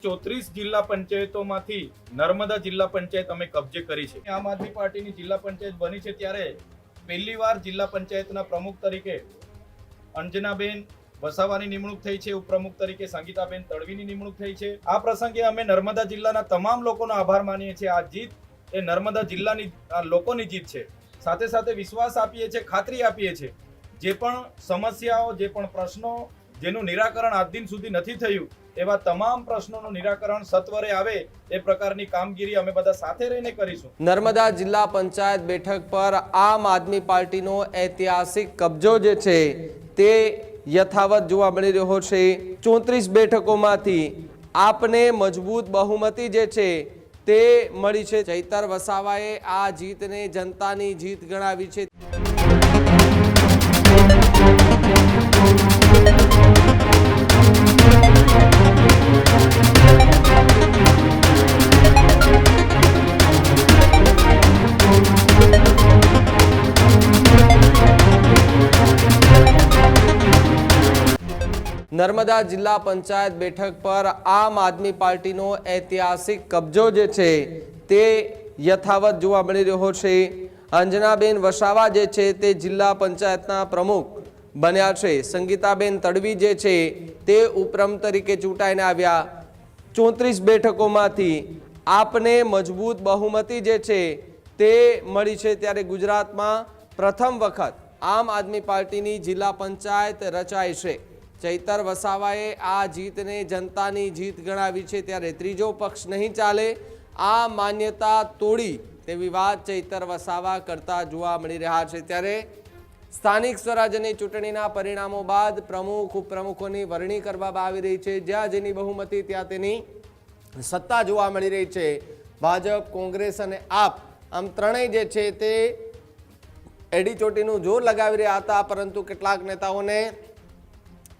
34 જિલ્લા પંચાયતોમાંથી નર્મદા જિલ્લા પંચાયત અમે કબજે કરી છે। આમ આદમી પાર્ટીની જિલ્લા પંચાયત બની છે ત્યારે પહેલીવાર જિલ્લા પંચાયતના પ્રમુખ તરીકે અંજનાબેન વસાવાની નિમણૂક થઈ છે। ઉપપ્રમુખ તરીકે સંગીતાબેન તડવીની નિમણૂક થઈ છે। આ પ્રસંગે અમે નર્મદા જિલ્લાના તમામ લોકોનો આભાર માનીએ છીએ। આ જીત એ નર્મદા જિલ્લાની લોકોની જીત છે। સાથે સાથે વિશ્વાસ આપીએ છીએ, ખાતરી આપીએ છીએ, જે પણ સમસ્યાઓ, જે પણ પ્રશ્નો જેનું નિરાકરણ આજ દિન સુધી નથી થયું એવા તમામ પ્રશ્નોનું નિરાકરણ સત્વરે આવે એ પ્રકારની કામગીરી અમે બધા સાથે રહીને કરીશું। નર્મદા જિલ્લા પંચાયત બેઠક પર આમ આદમી પાર્ટીનો ઐતિહાસિક કબજો જે છે તે યથાવત જોવા મળી રહ્યો છે। 34 બેઠકોમાંથી આપને મજબૂત બહુમતી જે છે તે મળી છે। ચૈતર વસાવાએ આ જીતને જનતાની જીત ગણાવી છે। નર્મદા જિલ્લા પંચાયત બેઠક પર આમ આદમી પાર્ટીનો ઐતિહાસિક કબજો જે છે તે યથાવત જોવા મળી રહ્યો છે। અંજનાબેન વસાવા જે છે તે જિલ્લા પંચાયતના પ્રમુખ બન્યા છે। સંગીતાબેન તડવી જે છે તે ઉપપ્રમુખ તરીકે ચૂંટાઈને આવ્યા। 34 બેઠકોમાંથી આપને મજબૂત બહુમતી જે છે તે મળી છે। ત્યારે ગુજરાતમાં પ્રથમ વખત આમ આદમી પાર્ટીની જિલ્લા પંચાયત રચાઈ છે। ચૈતર વસાવાએ આ જીતને જનતાની જીત ગણાવી છે। ત્યારે ત્રીજો પક્ષ નહીં ચાલે, આ માન્યતા તોડી તેવી વાત ચૈતર વસાવા કરતા જોવા મળી રહ્યા છે। ત્યારે સ્થાનિક સ્વરાજ્યની ચૂંટણીના પરિણામો બાદ પ્રમુખ ઉપપ્રમુખોની વરણી કરવામાં આવી રહી છે। જ્યાં જેની બહુમતી ત્યાં તેની સત્તા જોવા મળી રહી છે। ભાજપ, કોંગ્રેસ અને આપ આમ ત્રણેય જે છે તે એડી ચોટીનું જોર લગાવી રહ્યા હતા, પરંતુ કેટલાક નેતાઓને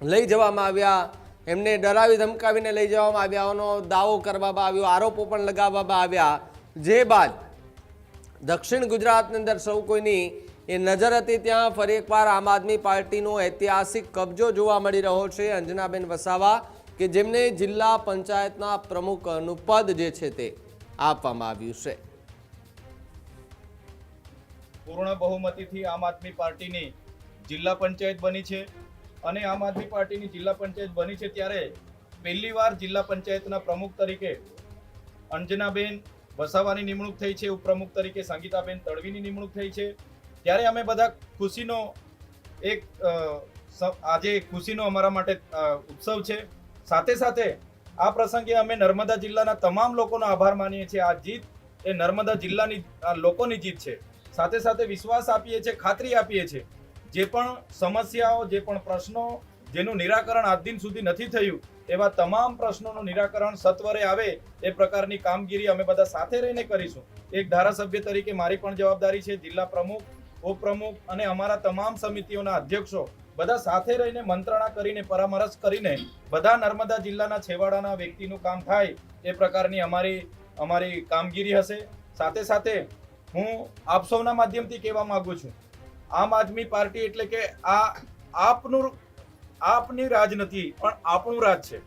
લઈ જવામાં આવ્યા, એમને ડરાવી ધમકાવીને લઈ જવામાં આવ્યાનો દાવો કરવામાં આવ્યો, આરોપો પણ લગાવવામાં આવ્યા। જે બાદ દક્ષિણ ગુજરાતની અંદર સૌ કોઈની એ નજર હતી ત્યાં ફરી એકવાર આમ આદમી પાર્ટીનો ઐતિહાસિક કબજો જોવા મળી રહ્યો છે। અંજનાબેન વસાવા કે જેમને જિલ્લા પંચાયતના પ્રમુખનું પદ જે છે તે આપવામાં આવ્યું છે। પૂર્ણ બહુમતીથી આમ આદમી પાર્ટીની જિલ્લા પંચાયત બની છે અને આમ આદમી પાર્ટીની જિલ્લા પંચાયત બની છે ત્યારે પહેલીવાર જિલ્લા પંચાયતના પ્રમુખ તરીકે અંજનાબેન વસાવાની નિમણૂક થઈ છે। ઉપપ્રમુખ તરીકે સંગીતાબેન તડવીની નિમણૂક થઈ છે। ત્યારે અમે બધા ખુશીનો એક આજે ખુશીનો અમારા માટે ઉત્સવ છે। સાથે સાથે આ પ્રસંગે અમે નર્મદા જિલ્લાના તમામ લોકોનો આભાર માનીએ છીએ। આ જીત એ નર્મદા જિલ્લાની લોકોની જીત છે। સાથે સાથે વિશ્વાસ આપીએ છીએ, ખાતરી આપીએ છીએ, જે પણ સમસ્યાઓ, જે પણ પ્રશ્નો જેનું નિરાકરણ આજ દિન સુધી નથી થયું એવા તમામ પ્રશ્નોનું નિરાકરણ સત્વરે આવે એ પ્રકારની કામગીરી અમે બધા સાથે રહીને કરીશું। એક ધારાસભ્ય તરીકે મારી પણ જવાબદારી છે। જિલ્લા પ્રમુખ, ઉપપ્રમુખ અને અમારા તમામ સમિતિઓના અધ્યક્ષો બધા સાથે રહીને મંત્રણા કરીને, પરામર્શ કરીને બધા નર્મદા જિલ્લાના છેવાડાના વ્યક્તિનું કામ થાય એ પ્રકારની અમારી કામગીરી હશે। સાથે સાથે હું આપ સૌના માધ્યમથી કહેવા માંગુ છું, આમ આદમી પાર્ટી એટલે કે આપની રાજ નથી પણ આપણું રાજ છે।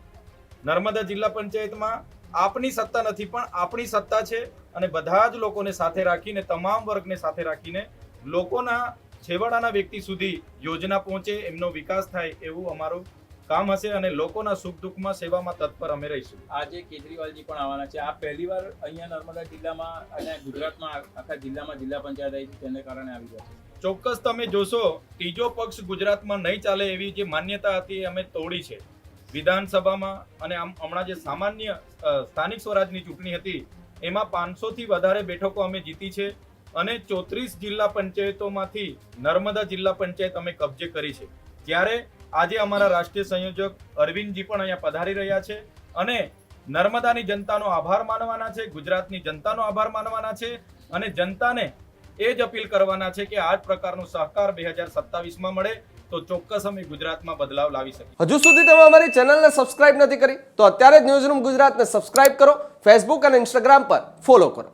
નર્મદા જિલ્લા પંચાયતમાં આપની સત્તા નથી પણ આપણી સત્તા છે અને બધા જ લોકોને સાથે રાખીને, તમામ વર્ગને સાથે રાખીને લોકોના છેવાડાના વ્યક્તિ સુધી યોજના પહોંચે, એમનો વિકાસ થાય એવું અમારું કામ હશે અને લોકોના સુખ દુઃખમાં સેવામાં તત્પર અમે રહીશું। આજે કેજરીવાલજી પણ આવવાના છે। આ પહેલીવાર અહીંયા નર્મદા જિલ્લામાં અને ગુજરાતમાં આખા જિલ્લામાં જિલ્લા પંચાયત આવી છે, તેને કારણે આવી ગયા છે। ચોક્કસ તમે જોશો, ત્રીજો પક્ષ ગુજરાતમાં નહીં ચાલે એવી જે માન્યતા હતી એ અમે તોડી છે। વિધાનસભામાં અને હમણાં જે સામાન્ય સ્થાનિક સ્વરાજની ચૂંટણી હતી એમાં 500થી વધારે બેઠકો અમે જીતી છે અને 34 જિલ્લા પંચાયતોમાંથી નર્મદા જિલ્લા પંચાયત અમે કબજે કરી છે। ત્યારે આજે અમારા રાષ્ટ્રીય સંયોજક અરવિંદજી પણ અહીંયા પધારી રહ્યા છે અને નર્મદાની જનતાનો આભાર માનવાના છે, ગુજરાતની જનતાનો આભાર માનવાના છે અને જનતાને એ જ અપીલ કરવાના છે કે આ જ પ્રકારનો સહકાર 2027માં મળે તો ચોક્કસ અમે ગુજરાતમાં બદલાવ લાવી શકીએ। હજુ સુધી તમે અમારી ચેનલને સબસ્ક્રાઇબ નથી કરી તો અત્યારે જ ન્યૂઝરૂમ ગુજરાતને સબસ્ક્રાઇબ કરો, ફેસબુક અને ઇન્સ્ટાગ્રામ પર ફોલો કરો।